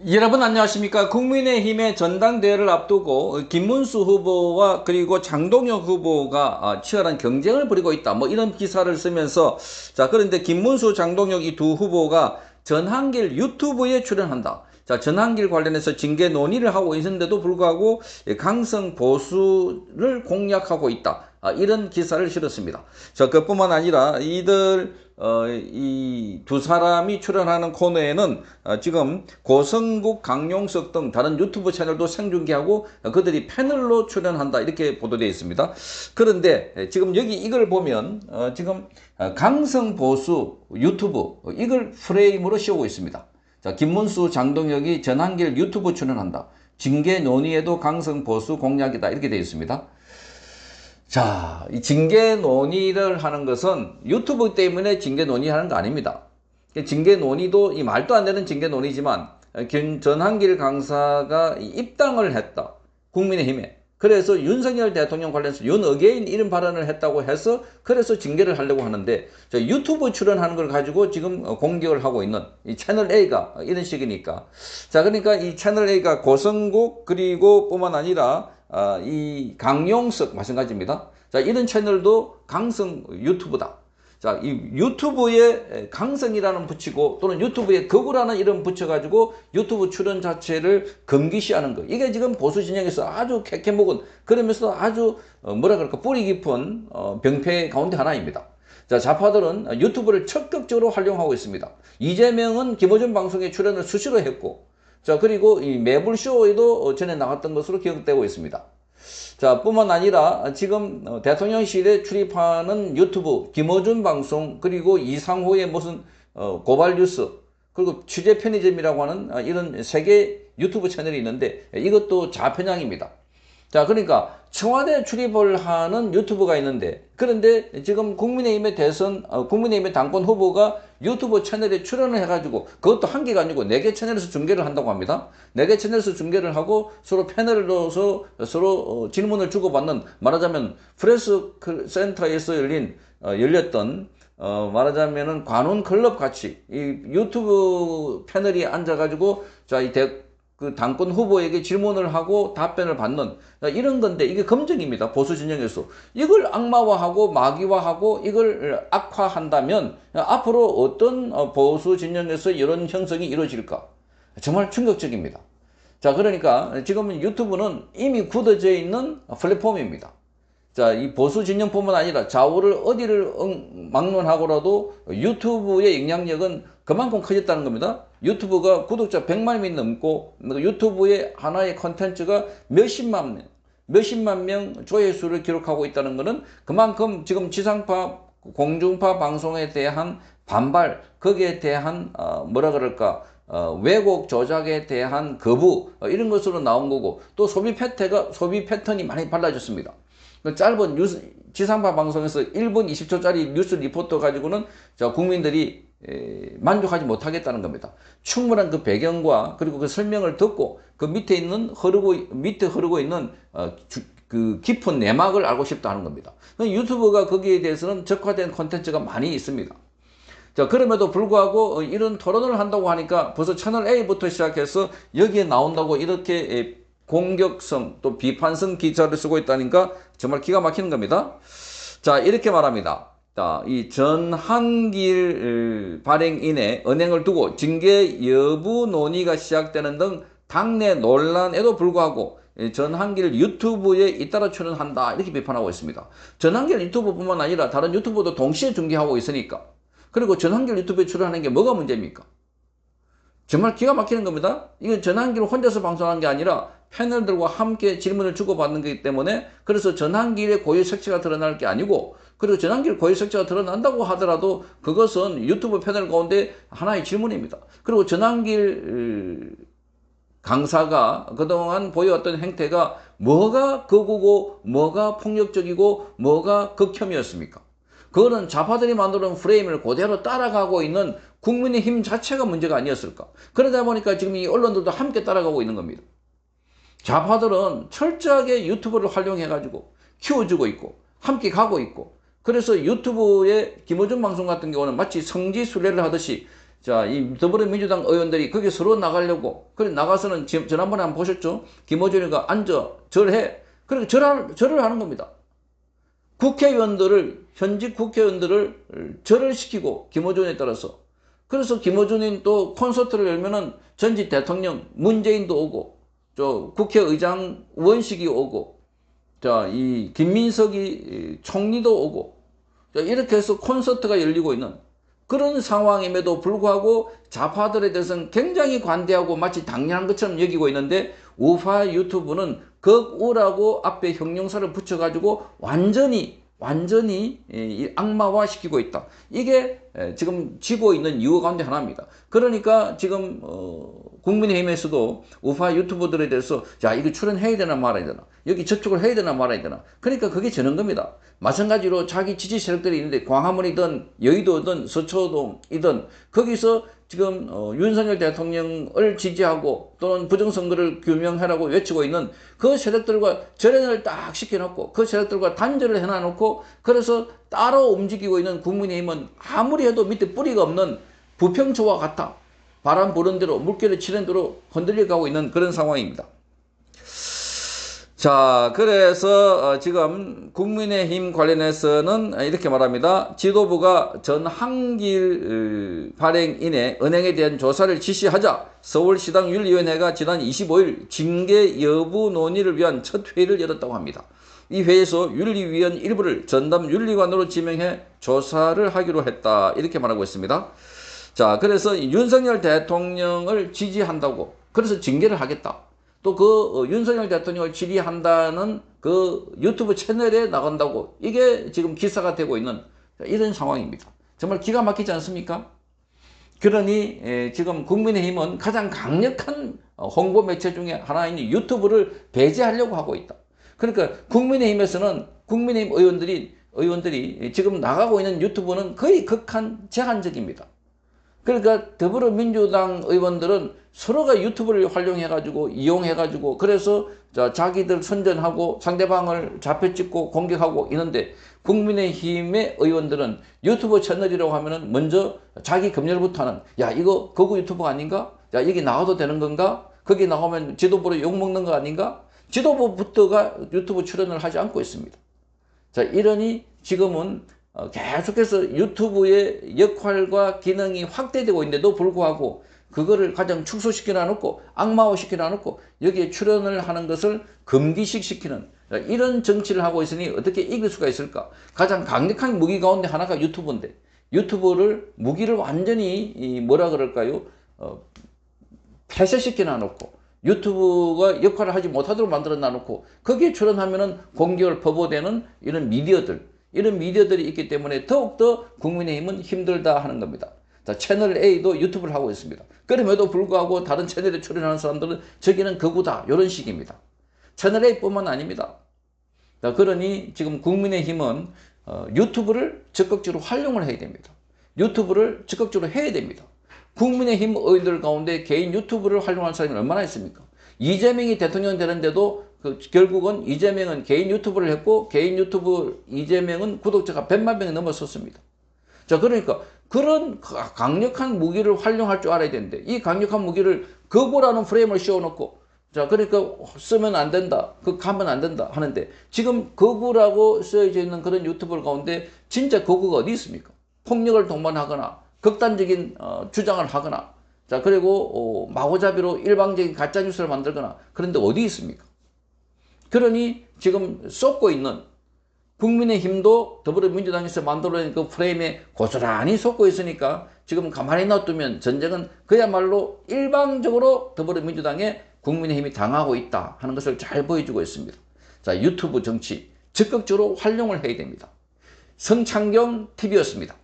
여러분 안녕하십니까? 국민의힘의 전당대회를 앞두고 김문수 후보와 그리고 장동혁 후보가 치열한 경쟁을 벌이고 있다. 뭐 이런 기사를 쓰면서 자, 그런데 김문수, 장동혁 이 두 후보가 전한길 유튜브에 출연한다. 자, 전한길 관련해서 징계 논의를 하고 있는데도 불구하고 강성 보수를 공략하고 있다. 이런 기사를 실었습니다. 자, 그뿐만 아니라 이 두 사람이 출연하는 코너에는 지금 고성국, 강용석 등 다른 유튜브 채널도 생중계하고 그들이 패널로 출연한다 이렇게 보도되어 있습니다. 그런데 지금 여기 이걸 보면 지금 강성 보수 유튜브 이걸 프레임으로 씌우고 있습니다. 자, 김문수, 장동혁이 전한길 유튜브 출연한다. 징계 논의에도 강성 보수 공략이다 이렇게 되어 있습니다. 자, 이 징계 논의를 하는 것은 유튜브 때문에 징계 논의하는 거 아닙니다. 징계 논의도 이 말도 안 되는 징계 논의지만 전한길 강사가 입당을 했다. 국민의힘에. 그래서 윤석열 대통령 관련해서 윤어게인 이런 발언을 했다고 해서 그래서 징계를 하려고 하는데 유튜브 출연하는 걸 가지고 지금 공격을 하고 있는 이 채널 A가 이런 식이니까 자, 그러니까 이 채널 A가 고성국 그리고 뿐만 아니라 이 강용석 마찬가지입니다. 자, 이런 채널도 강성 유튜브다. 자, 이 유튜브에 강성이라는 붙이고 또는 유튜브에 거구라는 이름 붙여가지고 유튜브 출연 자체를 금기시하는 거. 이게 지금 보수 진영에서 아주 캐캐묵은 그러면서 아주 뭐라 그럴까 뿌리 깊은 병폐 가운데 하나입니다. 자, 좌파들은 유튜브를 적극적으로 활용하고 있습니다. 이재명은 김어준 방송에 출연을 수시로 했고 자, 그리고 이 매불쇼에도 전에 나갔던 것으로 기억되고 있습니다. 자, 뿐만 아니라 지금 대통령실에 출입하는 유튜브, 김어준 방송, 그리고 이상호의 무슨 고발 뉴스, 그리고 취재 편의점이라고 하는 이런 세 개 유튜브 채널이 있는데 이것도 좌편향입니다. 자, 그러니까 청와대 출입을 하는 유튜브가 있는데 그런데 지금 국민의힘의 당권 후보가 유튜브 채널에 출연을 해가지고 그것도 한 개가 아니고 네 개 채널에서 중계를 한다고 합니다. 네 개 채널에서 중계를 하고 서로 패널로서 서로 질문을 주고받는 말하자면 프레스 센터에서 열렸던 말하자면은 관훈 클럽 같이 이 유튜브 패널이 앉아가지고 그 당권 후보에게 질문을 하고 답변을 받는 이런 건데 이게 검증입니다. 보수 진영에서. 이걸 악마화하고 마귀화하고 이걸 악화한다면 앞으로 어떤 보수 진영에서 이런 형성이 이루어질까? 정말 충격적입니다. 자, 그러니까 지금 유튜브는 이미 굳어져 있는 플랫폼입니다. 자, 이 보수 진영뿐만 아니라 좌우를 어디를 막론하고라도 유튜브의 영향력은 그만큼 커졌다는 겁니다. 유튜브가 구독자 100만이 넘고 유튜브의 하나의 컨텐츠가 몇십만 명 조회수를 기록하고 있다는 것은 그만큼 지금 지상파, 공중파 방송에 대한 반발, 거기에 대한 뭐라 그럴까 왜곡 조작에 대한 거부 이런 것으로 나온 거고 또 소비 패턴이 많이 달라졌습니다. 그 짧은 뉴스, 지상파 방송에서 1분 20초짜리 뉴스 리포터 가지고는 국민들이 만족하지 못하겠다는 겁니다. 충분한 그 배경과 그리고 그 설명을 듣고 그 밑에 흐르고 있는 그 깊은 내막을 알고 싶다 하는 겁니다. 유튜브가 거기에 대해서는 적화된 콘텐츠가 많이 있습니다. 자, 그럼에도 불구하고 이런 토론을 한다고 하니까 벌써 채널 A부터 시작해서 여기에 나온다고 이렇게 공격성 또 비판성 기사를 쓰고 있다니까 정말 기가 막히는 겁니다. 자, 이렇게 말합니다. 자, 이 전한길 발행인의 은행을 두고 징계 여부 논의가 시작되는 등 당내 논란에도 불구하고 전한길 유튜브에 잇따라 출연한다 이렇게 비판하고 있습니다. 전한길 유튜브뿐만 아니라 다른 유튜브도 동시에 중계하고 있으니까 그리고 전한길 유튜브에 출연하는 게 뭐가 문제입니까? 정말 기가 막히는 겁니다. 이건 전한길 혼자서 방송한 게 아니라 패널들과 함께 질문을 주고받는 거기 때문에 그래서 전한길의 고유 색채가 드러날 게 아니고 그리고 전한길 고유 색채가 드러난다고 하더라도 그것은 유튜브 패널 가운데 하나의 질문입니다. 그리고 전한길 강사가 그동안 보여왔던 행태가 뭐가 극우고 뭐가 폭력적이고 뭐가 극혐이었습니까? 그거는 좌파들이 만들어놓은 프레임을 그대로 따라가고 있는 국민의힘 자체가 문제가 아니었을까? 그러다 보니까 지금 이 언론들도 함께 따라가고 있는 겁니다. 좌파들은 철저하게 유튜브를 활용해가지고 키워주고 있고 함께 가고 있고 그래서 유튜브의 김어준 방송 같은 경우는 마치 성지순례를 하듯이 자, 이 더불어민주당 의원들이 거기 서로 나가려고, 그래, 나가서는 지난번에 한번 보셨죠? 김어준이가 앉아, 절해. 그리고 절을 하는 겁니다. 현직 국회의원들을 절을 시키고, 김어준에 따라서. 그래서 김어준이 또 콘서트를 열면은 전직 대통령 문재인도 오고, 국회의장 우원식이 오고, 자, 이 김민석이 총리도 오고, 자, 이렇게 해서 콘서트가 열리고 있는 그런 상황임에도 불구하고 좌파들에 대해서는 굉장히 관대하고 마치 당연한 것처럼 여기고 있는데, 우파 유튜브는 극우라고 앞에 형용사를 붙여가지고 완전히 악마화 시키고 있다. 이게 지금 지고 있는 이유 가운데 하나입니다. 그러니까 지금 국민의힘에서도 우파 유튜버들에 대해서 자, 이거 출연해야 되나 말아야 되나, 여기 접촉을 해야 되나 말아야 되나, 그러니까 그게 저는 겁니다. 마찬가지로 자기 지지 세력들이 있는데 광화문이든 여의도든 서초동이든 거기서 지금 윤석열 대통령을 지지하고 또는 부정선거를 규명하라고 외치고 있는 그 세력들과 절연을 딱 시켜놓고 그 세력들과 단절을 해놔놓고, 그래서 따로 움직이고 있는 국민의힘은 아무리 해도 밑에 뿌리가 없는 부평초와 같아 바람 부는 대로 물결을 치는 대로 흔들려가고 있는 그런 상황입니다. 자, 그래서 지금 국민의힘 관련해서는 이렇게 말합니다. 지도부가 전한길 발행인의 은행에 대한 조사를 지시하자 서울시당윤리위원회가 지난 25일 징계 여부 논의를 위한 첫 회의를 열었다고 합니다. 이 회의에서 윤리위원 일부를 전담윤리관으로 지명해 조사를 하기로 했다, 이렇게 말하고 있습니다. 자, 그래서 윤석열 대통령을 지지한다고, 그래서 징계를 하겠다. 또 그 윤석열 대통령을 지지한다는 그 유튜브 채널에 나간다고, 이게 지금 기사가 되고 있는 이런 상황입니다. 정말 기가 막히지 않습니까? 그러니 지금 국민의힘은 가장 강력한 홍보 매체 중에 하나인 유튜브를 배제하려고 하고 있다. 그러니까 국민의힘에서는 국민의힘 의원들이 지금 나가고 있는 유튜브는 거의 극한 제한적입니다. 그러니까 더불어민주당 의원들은 서로가 유튜브를 활용해가지고 이용해가지고 그래서 자기들 선전하고 상대방을 잡혀찍고 공격하고 있는데, 국민의힘의 의원들은 유튜브 채널이라고 하면은 먼저 자기 검열부터 하는, 야, 이거 거구 유튜브 아닌가? 야, 여기 나와도 되는 건가? 거기 나오면 지도부로 욕먹는 거 아닌가? 지도부부터가 유튜브 출연을 하지 않고 있습니다. 자, 이러니 지금은 계속해서 유튜브의 역할과 기능이 확대되고 있는데도 불구하고 그거를 가장 축소시켜 놔놓고 악마화 시켜 놔놓고 여기에 출연을 하는 것을 금기식 시키는 이런 정치를 하고 있으니 어떻게 이길 수가 있을까? 가장 강력한 무기 가운데 하나가 유튜브인데, 무기를 완전히 뭐라 그럴까요? 폐쇄시켜 놔놓고 유튜브가 역할을 하지 못하도록 만들어 놔놓고 거기에 출연하면은 공격을 퍼부어대는 이런 미디어들이 있기 때문에 더욱더 국민의힘은 힘들다 하는 겁니다. 자, 채널 A도 유튜브를 하고 있습니다. 그럼에도 불구하고 다른 채널에 출연하는 사람들은 저기는 극우다, 이런 식입니다. 채널 A뿐만 아닙니다. 자, 그러니 지금 국민의힘은 유튜브를 적극적으로 활용을 해야 됩니다. 유튜브를 적극적으로 해야 됩니다. 국민의힘 의원들 가운데 개인 유튜브를 활용하는 사람이 얼마나 있습니까? 이재명이 대통령 되는데도 결국은 이재명은 개인 유튜브를 했고, 개인 유튜브 이재명은 구독자가 100만 명이 넘어섰습니다. 자, 그러니까 그런 강력한 무기를 활용할 줄 알아야 되는데, 이 강력한 무기를 거부라는 프레임을 씌워놓고, 자, 그러니까 쓰면 안 된다, 가면 안 된다 하는데, 지금 거구라고 쓰여져 있는 그런 유튜브를 가운데 진짜 거구가 어디 있습니까? 폭력을 동반하거나 극단적인 주장을 하거나, 자, 그리고 마구잡이로 일방적인 가짜뉴스를 만들거나, 그런데 어디 있습니까? 그러니 지금 쏟고 있는 국민의힘도 더불어민주당에서 만들어낸 그 프레임에 고스란히 쏟고 있으니까 지금 가만히 놔두면 전쟁은 그야말로 일방적으로 더불어민주당에 국민의힘이 당하고 있다 하는 것을 잘 보여주고 있습니다. 자, 유튜브 정치 적극적으로 활용을 해야 됩니다. 성창경 TV였습니다.